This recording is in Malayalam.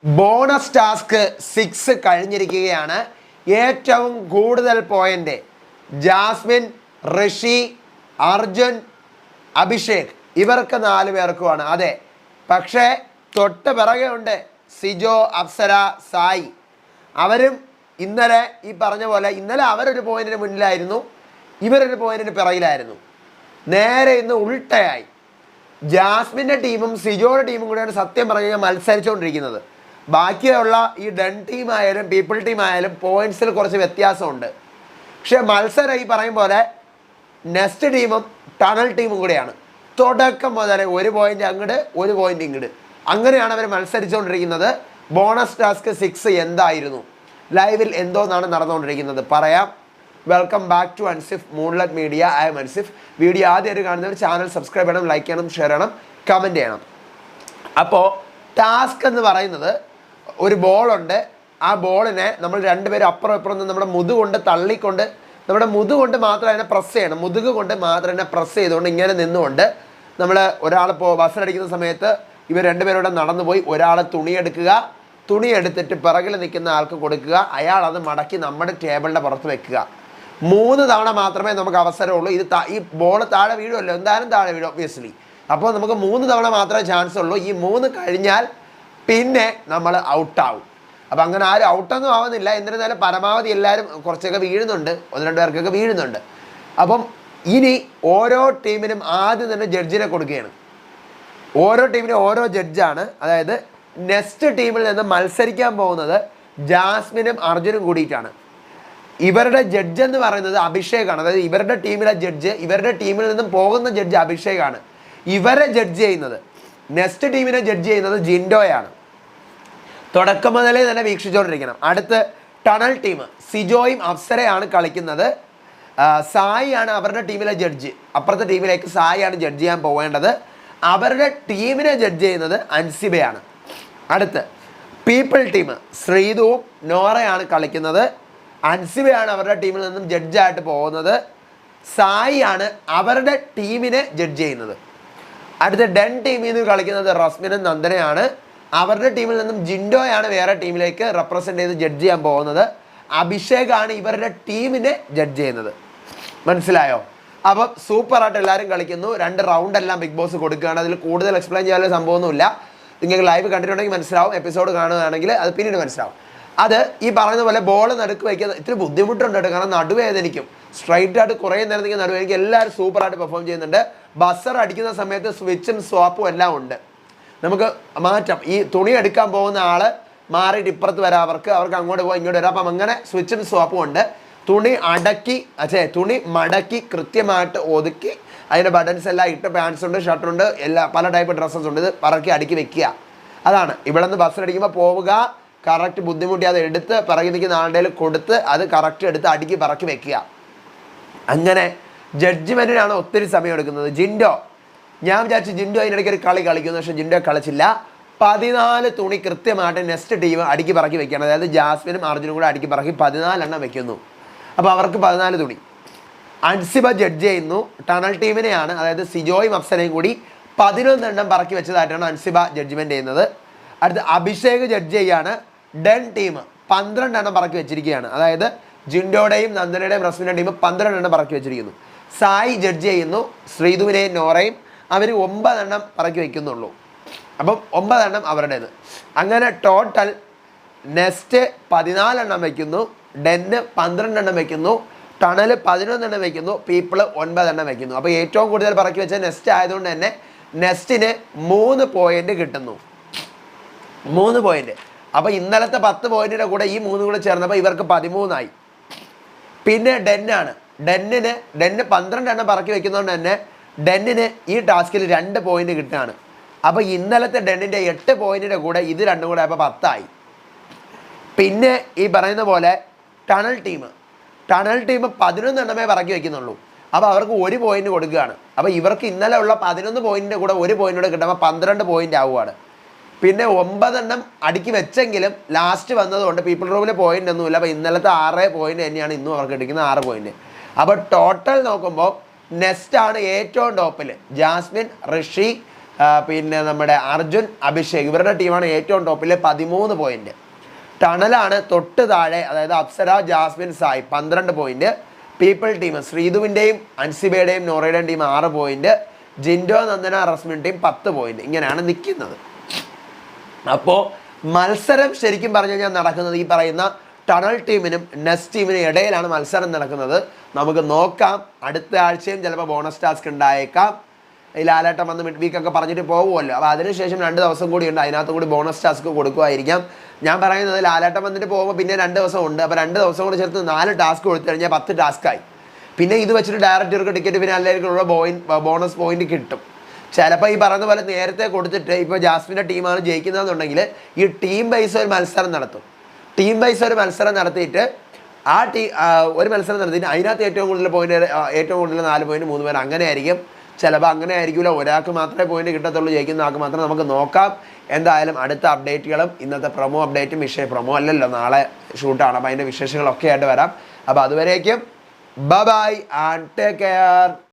ബോണസ് ടാസ്ക് 6 കഴിഞ്ഞിരിക്കുകയാണ്. ഏറ്റവും കൂടുതൽ പോയിന്റ് ജാസ്മിൻ, ഋഷി, അർജുൻ, അഭിഷേക് ഇവർക്ക് 4 പേർക്കുമാണ്. അതെ, പക്ഷേ തൊട്ട് പിറകെ ഉണ്ട് സിജോ, അപ്സര, സായി. അവരും ഇന്നലെ ഈ പറഞ്ഞ പോലെ ഇന്നലെ അവരൊരു പോയിന്റിന് മുന്നിലായിരുന്നു, ഇവരൊരു പോയിന്റിന് പിറകിലായിരുന്നു. നേരെ ഇന്ന് ഉൾട്ടയായി. ജാസ്മിൻ്റെ ടീമും സിജോയുടെ ടീമും കൂടെയാണ് സത്യം പറഞ്ഞു കഴിഞ്ഞാൽ മത്സരിച്ചുകൊണ്ടിരിക്കുന്നത്. ബാക്കിയുള്ള ഈ ഡൺ ടീമായാലും പീപ്പിൾ ടീമായാലും പോയിന്റ്സിൽ കുറച്ച് വ്യത്യാസമുണ്ട്. പക്ഷേ മത്സരം ഈ പറയും പോലെ നെക്സ്റ്റ് ടീമും ടണൽ ടീമും കൂടെയാണ്. തുടക്കം മുതലേ 1 പോയിന്റ് അങ്ങോട്ട് 1 പോയിന്റ് ഇങ്ങോട്ട്, അങ്ങനെയാണ് അവർ മത്സരിച്ചുകൊണ്ടിരിക്കുന്നത്. ബോണസ് ടാസ്ക് 6 എന്തായിരുന്നു, ലൈവിൽ എന്തോന്നാണ് നടന്നുകൊണ്ടിരിക്കുന്നത് പറയാം. Welcome back to Ansif moonlight media. I'm Ansif. Video ആദ്യമായിട്ട് കാണുന്നവർ ചാനൽ സബ്സ്ക്രൈബ് ചെയ്യണം, ലൈക്ക് ചെയ്യണം, ഷെയർ ചെയ്യണം, കമൻറ്റ് ചെയ്യണം. അപ്പോൾ ടാസ്ക് എന്ന് പറയുന്നത് ഒരു ബോളുണ്ട്. ആ ബോളിനെ നമ്മൾ രണ്ടുപേരും അപ്പുറം ഇപ്പുറം നിന്ന് നമ്മുടെ മുതുകൊണ്ട് തള്ളിക്കൊണ്ട്, നമ്മുടെ മുതുകൊണ്ട് മാത്രം അതിനെ പ്രസ് ചെയ്യണം. മുതുക് കൊണ്ട് മാത്രം അതിനെ പ്രസ് ചെയ്തുകൊണ്ട് ഇങ്ങനെ നിന്നുകൊണ്ട് നമ്മൾ ഒരാളിപ്പോൾ ബസ്സിലടിക്കുന്ന സമയത്ത് ഇവർ രണ്ടുപേരോടെ നടന്നു പോയി ഒരാൾ തുണിയെടുക്കുക, തുണിയെടുത്തിട്ട് പിറകിൽ നിൽക്കുന്ന ആൾക്ക് കൊടുക്കുക, അയാൾ അത് മടക്കി നമ്മുടെ ടേബിളിൻ്റെ പുറത്ത് വെക്കുക. 3 തവണ മാത്രമേ നമുക്ക് അവസരമുള്ളൂ. ഇത് ഈ ബോൾ താഴെ വീഴുമല്ലോ, എന്തായാലും താഴെ വീഴും ഒബ്വിയസ്ലി. അപ്പോൾ നമുക്ക് 3 തവണ മാത്രമേ ചാൻസ് ഉള്ളൂ. ഈ 3 കഴിഞ്ഞാൽ പിന്നെ നമ്മൾ ഔട്ടാവും. അപ്പം അങ്ങനെ ആരും ഔട്ടൊന്നും ആവുന്നില്ല. എന്നിരുന്നാലും പരമാവധി എല്ലാവരും കുറച്ചൊക്കെ വീഴുന്നുണ്ട്, 1-2 പേർക്കൊക്കെ വീഴുന്നുണ്ട്. അപ്പം ഇനി ഓരോ ടീമിനും ആദ്യം തന്നെ ജഡ്ജിനെ കൊടുക്കുകയാണ്. ഓരോ ടീമിനും ഓരോ ജഡ്ജാണ്. അതായത് നെക്സ്റ്റ് ടീമിൽ നിന്ന് മത്സരിക്കാൻ പോകുന്നത് ജാസ്മിനും അർജുനും കൂടിയിട്ടാണ്. ഇവരുടെ ജഡ്ജ് എന്ന് പറയുന്നത് അഭിഷേകാണ്. അതായത് ഇവരുടെ ടീമിലെ ജഡ്ജ്, ഇവരുടെ ടീമിൽ നിന്നും പോകുന്ന ജഡ്ജ് അഭിഷേകാണ്. ഇവരെ ജഡ്ജ് ചെയ്യുന്നത്, നെക്സ്റ്റ് ടീമിനെ ജഡ്ജ് ചെയ്യുന്നത് ജിൻഡോയാണ്. തുടക്കം മുതലേ തന്നെ വീക്ഷിച്ചുകൊണ്ടിരിക്കണം. അടുത്ത് ടണൽ ടീം സിജോയും അപ്സരയാണ് കളിക്കുന്നത്. സായിയാണ് അവരുടെ ടീമിലെ ജഡ്ജ്. അപ്പുറത്തെ ടീമിലേക്ക് സായിയാണ് ജഡ്ജ് ചെയ്യാൻ പോവേണ്ടത്. അവരുടെ ടീമിനെ ജഡ്ജ് ചെയ്യുന്നത് അൻസിബയാണ്. അടുത്ത് പീപ്പിൾ ടീം ശ്രീതുവും നോറയാണ് കളിക്കുന്നത്. അൻസിബയാണ് അവരുടെ ടീമിൽ നിന്നും ജഡ്ജായിട്ട് പോകുന്നത്. സായിയാണ് അവരുടെ ടീമിനെ ജഡ്ജ് ചെയ്യുന്നത്. അടുത്ത ഡൺ ടീമിൽ നിന്ന് കളിക്കുന്നത് റസ്മിനും നന്ദനയാണ്. അവരുടെ ടീമിൽ നിന്നും ജിൻഡോയാണ് വേറെ ടീമിലേക്ക് റെപ്രസെൻ്റ് ചെയ്ത് ജഡ്ജ് ചെയ്യാൻ പോകുന്നത്. അഭിഷേകാണ് ഇവരുടെ ടീമിനെ ജഡ്ജ് ചെയ്യുന്നത്. മനസ്സിലായോ? അപ്പം സൂപ്പറായിട്ട് എല്ലാവരും കളിക്കുന്നു. 2 റൗണ്ട് എല്ലാം ബിഗ് ബോസ് കൊടുക്കുകയാണ്. അതിൽ കൂടുതൽ എക്സ്പ്ലെയിൻ ചെയ്യാനുള്ള സംഭവമൊന്നുമില്ല. നിങ്ങൾക്ക് ലൈവ് കണ്ടിട്ടുണ്ടെങ്കിൽ മനസ്സിലാവും, എപ്പിസോഡ് കാണുകയാണെങ്കിൽ അത് പിന്നീട് മനസ്സിലാവും. അത് ഈ പറയുന്ന പോലെ ബോൾ നടുക്ക് വയ്ക്കുന്നത് ഇത്തിരി ബുദ്ധിമുട്ടുണ്ട് കേട്ടോ. കാരണം നടുവേദനിക്കും. സ്ട്രൈറ്റ് ആയിട്ട് കുറേ നേരത്തേക്ക് നടുവേദനിക്കും. എല്ലാവരും സൂപ്പറായിട്ട് പെർഫോം ചെയ്യുന്നുണ്ട്. ബസർ അടിക്കുന്ന സമയത്ത് സ്വിച്ചും സ്വാപ്പും എല്ലാം ഉണ്ട്. നമുക്ക് മാറ്റാം. ഈ തുണി എടുക്കാൻ പോകുന്ന ആൾ മാറിയിട്ട് ഇപ്പുറത്ത് വരാം, അവർക്ക് അങ്ങോട്ട് പോകാം, ഇങ്ങോട്ട് വരാം. അപ്പം അങ്ങനെ സ്വിച്ചും സ്വാപ്പും ഉണ്ട്. തുണി മടക്കി കൃത്യമായിട്ട് ഒതുക്കി അതിൻ്റെ ബട്ടൺസ് എല്ലാം ഇട്ട്, പാൻസ് ഉണ്ട്, ഷർട്ടുണ്ട്, എല്ലാ പല ടൈപ്പ് ഡ്രസ്സസ് ഉണ്ട്. ഇത് പറക്കി അടുക്കി വെക്കുക. അതാണ് ഇവിടെ നിന്ന് ബസ്സിലടിക്കുമ്പോൾ പോവുക, കറക്റ്റ് ബുദ്ധിമുട്ടി അത് എടുത്ത് പിറകി നിൽക്കുന്ന ആളുടെ കൊടുത്ത് അത് കറക്റ്റ് എടുത്ത് അടുക്കി പറക്കി വെക്കുക. അങ്ങനെ ജഡ്ജ്മെൻറ്റിനാണ് ഒത്തിരി സമയം എടുക്കുന്നത്. ജിൻഡോ, ഞാൻ വിചാരിച്ചു ജിൻഡോ അതിനിടയ്ക്ക് ഒരു കളി കളിക്കുന്നു, പക്ഷേ ജിൻഡോ കളിച്ചില്ല. 14 തുണി കൃത്യമായിട്ട് നെക്സ്റ്റ് ടീം അടുക്കി പറക്കി വെക്കുകയാണ്. അതായത് ജാസ്മിനും അർജുനും കൂടെ അടുക്കി പറക്കി 14 എണ്ണം വെക്കുന്നു. അപ്പോൾ അവർക്ക് 14 തുണി. അൻസിബ ജഡ്ജ് ചെയ്യുന്നു. ടണൽ ടീമിനെയാണ്, അതായത് സിജോയും അപ്സരയും കൂടി 11 എണ്ണം പറക്കി വെച്ചതായിട്ടാണ് അൻസിബ ജഡ്ജ്മെൻറ്റ് ചെയ്യുന്നത്. അടുത്ത് അഭിഷേക് ജഡ്ജ് ചെയ്യാണ്. ഡൺ ടീം 12 എണ്ണം പറക്കി വെച്ചിരിക്കുകയാണ്. അതായത് ജിൻഡോയുടെയും നന്ദനയുടെയും റസ്മിൻ്റെ ടീം 12 എണ്ണം പറക്കി വെച്ചിരിക്കുന്നു. സായി ജഡ്ജ് ചെയ്യുന്നു. ശ്രീതുവിനെയും നോറയും അവർ 9 എണ്ണം പറക്കി വയ്ക്കുന്നുള്ളൂ. അപ്പം 9 എണ്ണം അവരുടേത്. അങ്ങനെ ടോട്ടൽ നെക്സ്റ്റ് 14 എണ്ണം വയ്ക്കുന്നു. ഡെന്ന് 12 എണ്ണം വയ്ക്കുന്നു. ടണൽ 11 എണ്ണം വയ്ക്കുന്നു. പീപ്പിൾ 9 എണ്ണം വയ്ക്കുന്നു. അപ്പോൾ ഏറ്റവും കൂടുതൽ പറക്കി വെച്ച നെക്സ്റ്റ് ആയതുകൊണ്ട് തന്നെ നെക്സ്റ്റിന് 3 പോയിന്റ് കിട്ടുന്നു. 3 പോയിന്റ്. അപ്പോൾ ഇന്നലത്തെ 10 പോയിന്റിൻ്റെ കൂടെ ഈ 3 കൂടെ ചേർന്നപ്പോൾ ഇവർക്ക് 13 ആയി. പിന്നെ ഡെന്നാണ്. ഡെന്ന് 12 എണ്ണം പറക്കി വെക്കുന്നതുകൊണ്ട് തന്നെ ഡെന്നിന് ഈ ടാസ്കിൽ 2 പോയിന്റ് കിട്ടുകയാണ്. അപ്പോൾ ഇന്നലത്തെ ഡെന്നിൻ്റെ 8 പോയിന്റിൻ്റെ കൂടെ ഇത് 2 കൂടെ ആയപ്പോൾ 10 ആയി. പിന്നെ ഈ പറയുന്ന പോലെ ടണൽ ടീം 11 എണ്ണമേ പറക്കി വയ്ക്കുന്നുള്ളൂ. അപ്പോൾ അവർക്ക് 1 പോയിന്റ് കൊടുക്കുകയാണ്. അപ്പോൾ ഇവർക്ക് ഇന്നലെ ഉള്ള 11 പോയിന്റിൻ്റെ കൂടെ 1 പോയിന്റ് കൂടെ കിട്ടുമ്പോൾ 12 പോയിന്റ് ആവുകയാണ്. പിന്നെ 9 എണ്ണം അടുക്കി വെച്ചെങ്കിലും ലാസ്റ്റ് വന്നതുകൊണ്ട് പീപ്പിൾ റൂമിൽ പോയിന്റ് ഒന്നുമില്ല. അപ്പോൾ ഇന്നലത്തെ 6 പോയിന്റ് തന്നെയാണ് ഇന്നും അവർക്ക് കിട്ടിക്കുന്നത്, 6 പോയിന്റ്. അപ്പോൾ ടോട്ടൽ നോക്കുമ്പോൾ നെക്സ്റ്റ് ആണ് ഏറ്റവും ടോപ്പിൽ. ജാസ്മിൻ, ഋഷി, പിന്നെ നമ്മുടെ അർജുൻ, അഭിഷേക് ഇവരുടെ ടീമാണ് ഏറ്റവും ടോപ്പിൽ 13 പോയിന്റ്. ടണലാണ് തൊട്ട് താഴെ, അതായത് Apsara, Jasmin, Sai 12 point. People team ശ്രീധുവിൻ്റെയും അൻസിബയുടെയും നോറയുടെയും team 6 point. Jinto, Nandana, Resmin team 10 point. ഇങ്ങനെയാണ് നിൽക്കുന്നത്. അപ്പോൾ മത്സരം ശരിക്കും പറഞ്ഞു കഴിഞ്ഞാൽ നടക്കുന്നത് ഈ പറയുന്ന ടണൽ ടീമിനും നെസ്റ്റ് ടീമിനും ഇടയിലാണ് മത്സരം നടക്കുന്നത്. നമുക്ക് നോക്കാം. അടുത്ത ആഴ്ചയും ചിലപ്പോൾ ബോണസ് ടാസ്ക് ഉണ്ടായേക്കാം. ഈ ലാലേട്ടൻ വന്ന് മിഡ് വീക്കൊക്കെ പറഞ്ഞിട്ട് പോകുമല്ലോ. അപ്പോൾ അതിനുശേഷം 2 ദിവസം കൂടി ഉണ്ട്, അതിനകത്ത് കൂടി ബോണസ് ടാസ്ക് കൊടുക്കുമായിരിക്കാം. ഞാൻ പറയുന്നത് ലാലേട്ടൻ വന്നിട്ട് പോകുമ്പോൾ പിന്നെ 2 ദിവസം ഉണ്ട്. അപ്പോൾ 2 ദിവസം കൂടി ചേർത്ത് 4 ടാസ്ക് കൊടുത്തു കഴിഞ്ഞാൽ 10 ടാസ്ക്കായി. പിന്നെ ഇത് വെച്ചിട്ട് ഡയറക്റ്റ് ഇവർക്ക് ടിക്കറ്റ് ഫിനാലിലേക്കുള്ള ബോണസ് പോയിന്റ് കിട്ടും. ചിലപ്പോൾ ഈ പറയുന്ന പോലെ നേരത്തെ കൊടുത്തിട്ട് ഇപ്പോൾ ജാസ്മിൻ്റെ ടീമാണ് ജയിക്കുന്നതെന്നുണ്ടെങ്കിൽ ഈ ടീം വൈസ് ഒരു മത്സരം നടത്തും. ടീം വൈസ് ഒരു മത്സരം നടത്തിയിട്ട് ഒരു മത്സരം നടത്തിയിട്ട് അതിനകത്ത് ഏറ്റവും കൂടുതൽ 4 പോയിന്റ് 3 പേര് അങ്ങനെ ആയിരിക്കും. ചിലപ്പോൾ അങ്ങനെ ആയിരിക്കില്ല, ഒരാൾക്ക് മാത്രമേ പോയിന്റ് കിട്ടത്തുള്ളൂ, ജയിക്കുന്ന ആൾക്ക് മാത്രം. നമുക്ക് നോക്കാം. എന്തായാലും അടുത്ത അപ്ഡേറ്റുകളും ഇന്നത്തെ പ്രൊമോ അപ്ഡേറ്റും പ്രൊമോ അല്ലല്ലോ, നാളെ ഷൂട്ടാണ്, അപ്പോൾ അതിൻ്റെ വിശേഷങ്ങളൊക്കെ ആയിട്ട് വരാം. അപ്പോൾ അതുവരേക്കും ബൈ ആൻഡ് ടേക്ക് കെയർ.